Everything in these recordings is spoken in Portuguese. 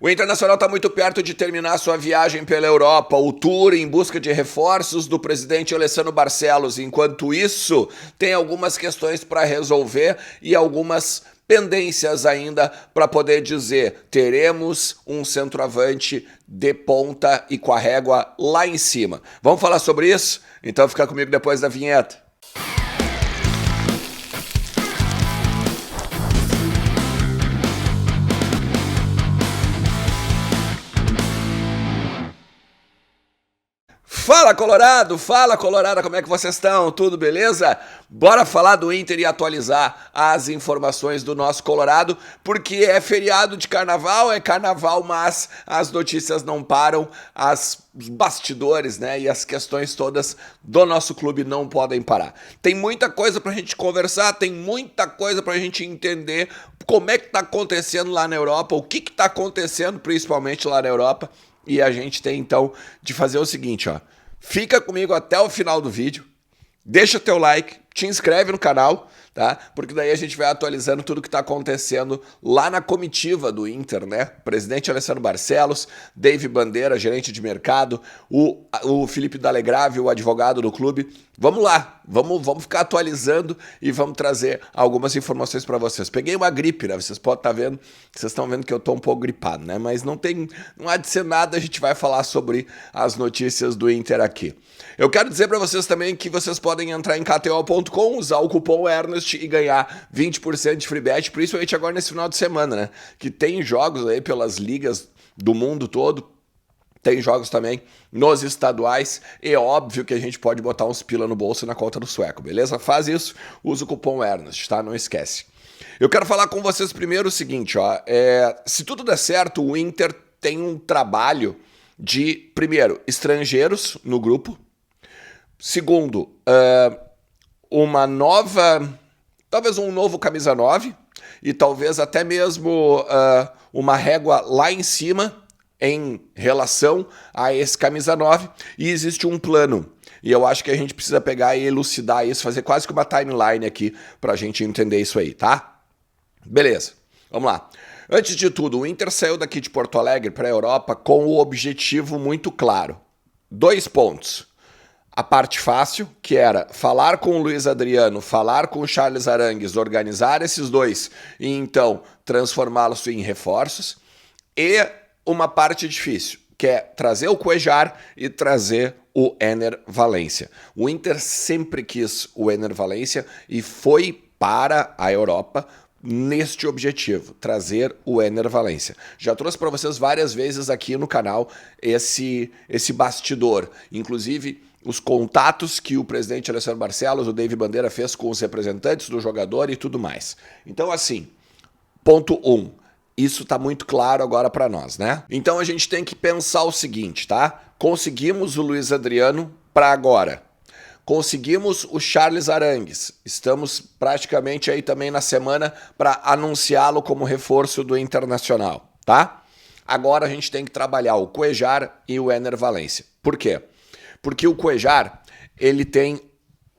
O Internacional está muito perto de terminar sua viagem pela Europa, o tour em busca de reforços do presidente Alessandro Barcelos. Enquanto isso, tem algumas questões para resolver e algumas pendências ainda para poder dizer: teremos um centroavante de ponta e com a régua lá em cima. Vamos falar sobre isso? Então fica comigo depois da vinheta. Fala Colorado, como é que vocês estão? Tudo beleza? Bora falar do Inter e atualizar as informações do nosso Colorado, porque é feriado de carnaval, mas as notícias não param, os bastidores, né, e as questões todas do nosso clube não podem parar. Tem muita coisa pra gente conversar, tem muita coisa pra gente entender como é que tá acontecendo lá na Europa, o que tá acontecendo principalmente lá na Europa, e a gente tem então de fazer o seguinte, ó. Fica comigo até o final do vídeo, deixa teu like, te inscreve no canal, tá? Porque daí a gente vai atualizando tudo que está acontecendo lá na comitiva do Inter, né? Presidente Alessandro Barcelos, Dave Bandeira, gerente de mercado, o Felipe D'Alegrave, o advogado do clube. Vamos lá, vamos ficar atualizando e vamos trazer algumas informações para vocês. Peguei uma gripe, né? Vocês podem estar vendo, vocês estão vendo que eu estou um pouco gripado, né? Mas não há de ser nada, a gente vai falar sobre as notícias do Inter aqui. Eu quero dizer para vocês também que vocês podem entrar em KTO.com, usar o cupom Ernest e ganhar 20% de free bet, principalmente agora nesse final de semana, né? Que tem jogos aí pelas ligas do mundo todo. Tem jogos também nos estaduais. É óbvio que a gente pode botar uns pila no bolso na conta do sueco, beleza? Faz isso, usa o cupom Ernest, tá? Não esquece. Eu quero falar com vocês primeiro o seguinte, ó. Se tudo der certo, o Inter tem um trabalho de, primeiro, estrangeiros no grupo. Segundo, talvez um novo camisa 9 e talvez até mesmo uma régua lá em cima em relação a esse camisa 9, e existe um plano. E eu acho que a gente precisa pegar e elucidar isso, fazer quase que uma timeline aqui pra gente entender isso aí, tá? Beleza, vamos lá. Antes de tudo, o Inter saiu daqui de Porto Alegre para a Europa com o objetivo muito claro. 2 pontos. A parte fácil, que era falar com o Luiz Adriano, falar com o Charles Arangues, organizar esses dois e então transformá-los em reforços. E uma parte difícil, que é trazer o Cuéllar e trazer o Éner Valencia. O Inter sempre quis o Éner Valencia e foi para a Europa neste objetivo, trazer o Éner Valencia. Já trouxe para vocês várias vezes aqui no canal esse bastidor, inclusive os contatos que o presidente Alessandro Barcelos, o Dave Bandeira, fez com os representantes do jogador e tudo mais. Então, assim, ponto 1. Isso tá muito claro agora para nós, né? Então a gente tem que pensar o seguinte, tá? Conseguimos o Luiz Adriano para agora. Conseguimos o Charles Arangues. Estamos praticamente aí também na semana para anunciá-lo como reforço do Internacional, tá? Agora a gente tem que trabalhar o Cuéllar e o Éner Valencia. Por quê? Porque o Cuéllar, ele tem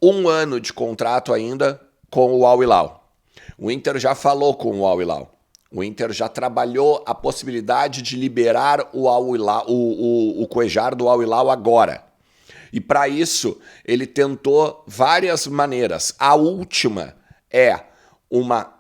1 ano de contrato ainda com o Al Hilal. O Inter já falou com o Al Hilal. O Inter já trabalhou a possibilidade de liberar o Cuéllar do Al Hilal agora. E para isso, ele tentou várias maneiras. A última é uma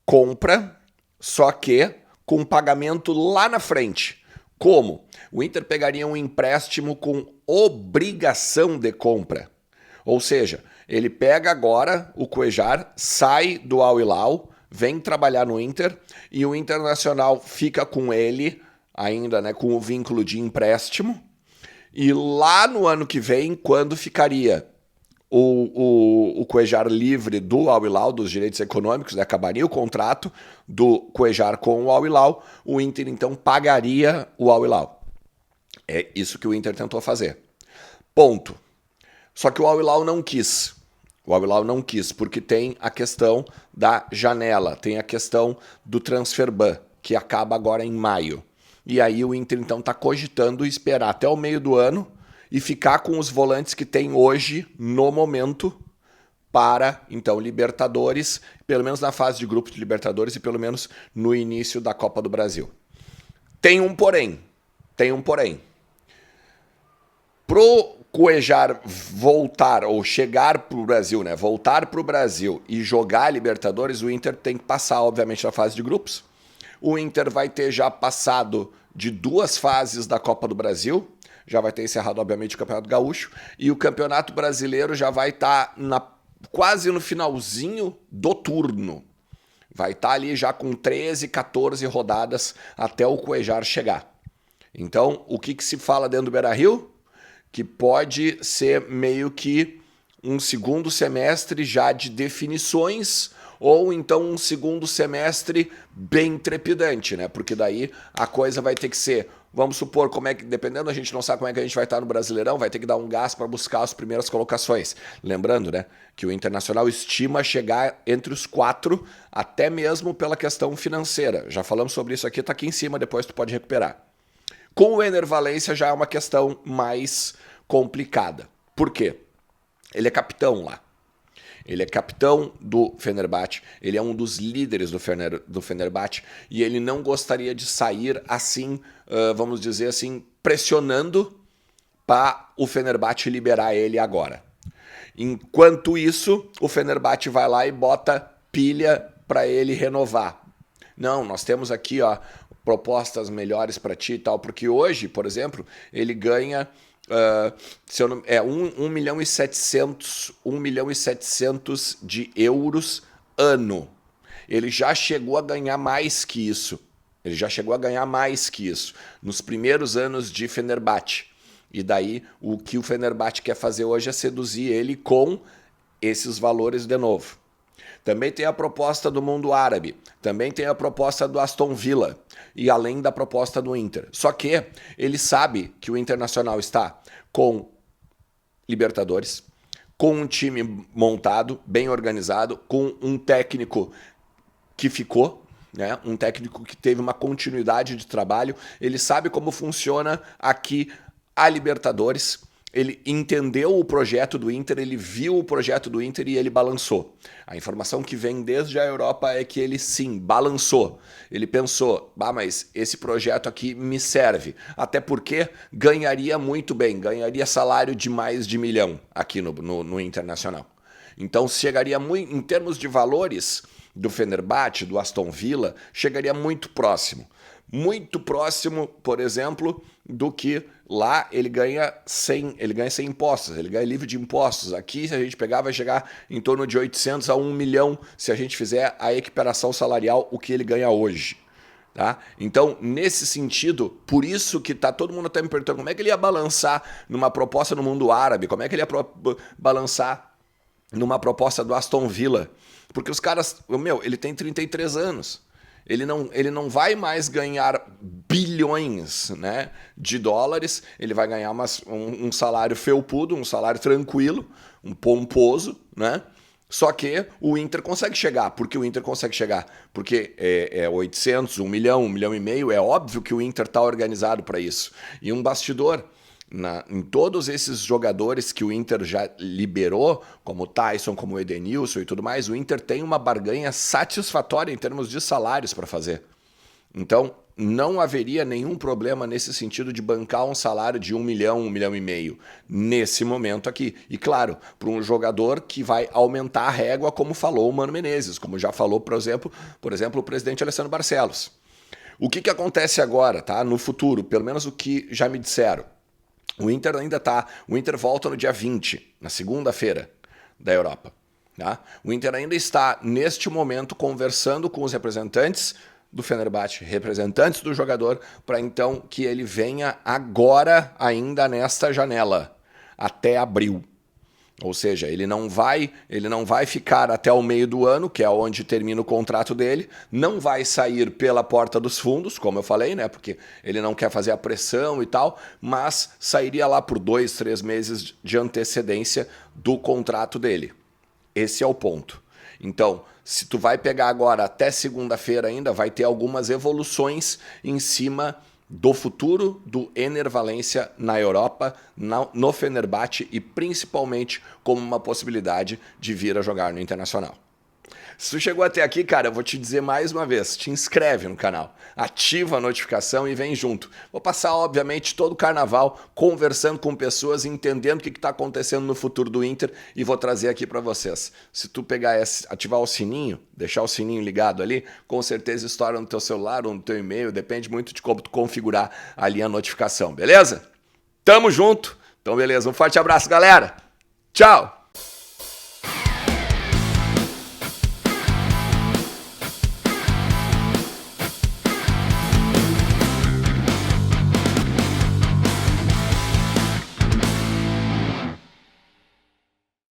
compra, só que com pagamento lá na frente. Como? O Inter pegaria um empréstimo com obrigação de compra. Ou seja, ele pega agora o Cuéllar, sai do Al Hilal, vem trabalhar no Inter e o Internacional fica com ele, ainda, né, com o vínculo de empréstimo. E lá no ano que vem, quando ficaria o Cuéllar livre do Al Hilal, dos direitos econômicos, né, acabaria o contrato do Cuéllar com o Al Hilal, o Inter então pagaria o Al Hilal. É isso que o Inter tentou fazer. Ponto. Só que o Al Hilal não quis. O Al Hilal não quis, porque tem a questão da janela, tem a questão do transfer ban, que acaba agora em maio. E aí o Inter então está cogitando esperar até o meio do ano e ficar com os volantes que tem hoje, no momento, para, então, Libertadores, pelo menos na fase de grupos de Libertadores e pelo menos no início da Copa do Brasil. Tem um porém. Tem um porém. Pro Cuéllar voltar ou chegar para o Brasil, né? Voltar para o Brasil e jogar a Libertadores, o Inter tem que passar, obviamente, na fase de grupos. O Inter vai ter já passado de 2 fases da Copa do Brasil, já vai ter encerrado, obviamente, o Campeonato Gaúcho, e o Campeonato Brasileiro já vai estar quase no finalzinho do turno. Vai estar ali já com 13, 14 rodadas até o Cuéllar chegar. Então, o que se fala dentro do Beira-Rio? Que pode ser meio que um segundo semestre já de definições, ou então um segundo semestre bem trepidante, né? Porque daí a coisa vai ter que ser, vamos supor, como é que, dependendo, a gente não sabe como é que a gente vai estar no Brasileirão, vai ter que dar um gás para buscar as primeiras colocações. Lembrando, né, que o Internacional estima chegar entre os 4, até mesmo pela questão financeira. Já falamos sobre isso aqui, tá aqui em cima, depois tu pode recuperar. Com o Ener Valencia já é uma questão mais complicada. Por quê? Ele é capitão lá. Ele é capitão do Fenerbahçe, ele é um dos líderes do Fenerbahçe e ele não gostaria de sair assim, vamos dizer assim, pressionando para o Fenerbahçe liberar ele agora. Enquanto isso, o Fenerbahçe vai lá e bota pilha para ele renovar. Não, nós temos aqui, ó, propostas melhores para ti e tal, porque hoje, por exemplo, ele ganha 1 milhão e 700 de euros ano. Ele já chegou a ganhar mais que isso. Nos primeiros anos de Fenerbahçe. E daí, o que o Fenerbahçe quer fazer hoje é seduzir ele com esses valores de novo. Também tem a proposta do mundo árabe, também tem a proposta do Aston Villa e além da proposta do Inter. Só que ele sabe que o Internacional está com Libertadores, com um time montado, bem organizado, com um técnico que ficou, né? Um técnico que teve uma continuidade de trabalho. Ele sabe como funciona aqui a Libertadores. Ele entendeu o projeto do Inter, ele viu o projeto do Inter e ele balançou. A informação que vem desde a Europa é que ele sim, balançou. Ele pensou, mas esse projeto aqui me serve. Até porque ganharia muito bem, ganharia salário de mais de 1 milhão aqui no Internacional. Então chegaria muito, em termos de valores do Fenerbahçe, do Aston Villa, chegaria muito próximo. Muito próximo, por exemplo, do que lá ele ganha sem impostos, ele ganha livre de impostos. Aqui, se a gente pegar, vai chegar em torno de 800 a 1 milhão se a gente fizer a equiparação salarial, o que ele ganha hoje. Tá? Então, nesse sentido, por isso que todo mundo está me perguntando como é que ele ia balançar numa proposta no mundo árabe, como é que ele ia balançar numa proposta do Aston Villa. Porque os caras, ele tem 33 anos. Ele não vai mais ganhar bilhões, né, de dólares, ele vai ganhar um salário felpudo, um salário tranquilo, um pomposo, né? Só que o Inter consegue chegar. Por que o Inter consegue chegar? Porque é 800, 1 milhão, 1 milhão e meio, é óbvio que o Inter está organizado para isso. E um bastidor, em todos esses jogadores que o Inter já liberou, como o Tyson, como o Edenilson e tudo mais, o Inter tem uma barganha satisfatória em termos de salários para fazer. Então, não haveria nenhum problema nesse sentido de bancar um salário de 1 milhão, 1 milhão e meio, nesse momento aqui. E claro, para um jogador que vai aumentar a régua, como falou o Mano Menezes, como já falou, por exemplo, o presidente Alessandro Barcelos. O que acontece agora, tá? No futuro, pelo menos o que já me disseram. O Inter volta no dia 20, na segunda-feira da Europa. Tá? O Inter ainda está, neste momento, conversando com os representantes do Fenerbahçe, representantes do jogador, para então que ele venha agora, ainda nesta janela, até abril. Ou seja, ele não vai ficar até o meio do ano, que é onde termina o contrato dele, não vai sair pela porta dos fundos, como eu falei, né? Porque ele não quer fazer a pressão e tal, mas sairia lá por 2, 3 meses de antecedência do contrato dele. Esse é o ponto. Então, se tu vai pegar agora até segunda-feira ainda, vai ter algumas evoluções em cima do futuro do Ener Valencia na Europa, no Fenerbahçe e principalmente como uma possibilidade de vir a jogar no Internacional. Se tu chegou até aqui, cara, eu vou te dizer mais uma vez, te inscreve no canal, ativa a notificação e vem junto. Vou passar, obviamente, todo o carnaval conversando com pessoas, entendendo o que está acontecendo no futuro do Inter e vou trazer aqui para vocês. Se tu pegar ativar o sininho, deixar o sininho ligado ali, com certeza estoura no teu celular ou no teu e-mail, depende muito de como tu configurar ali a notificação, beleza? Tamo junto? Então beleza, um forte abraço, galera! Tchau!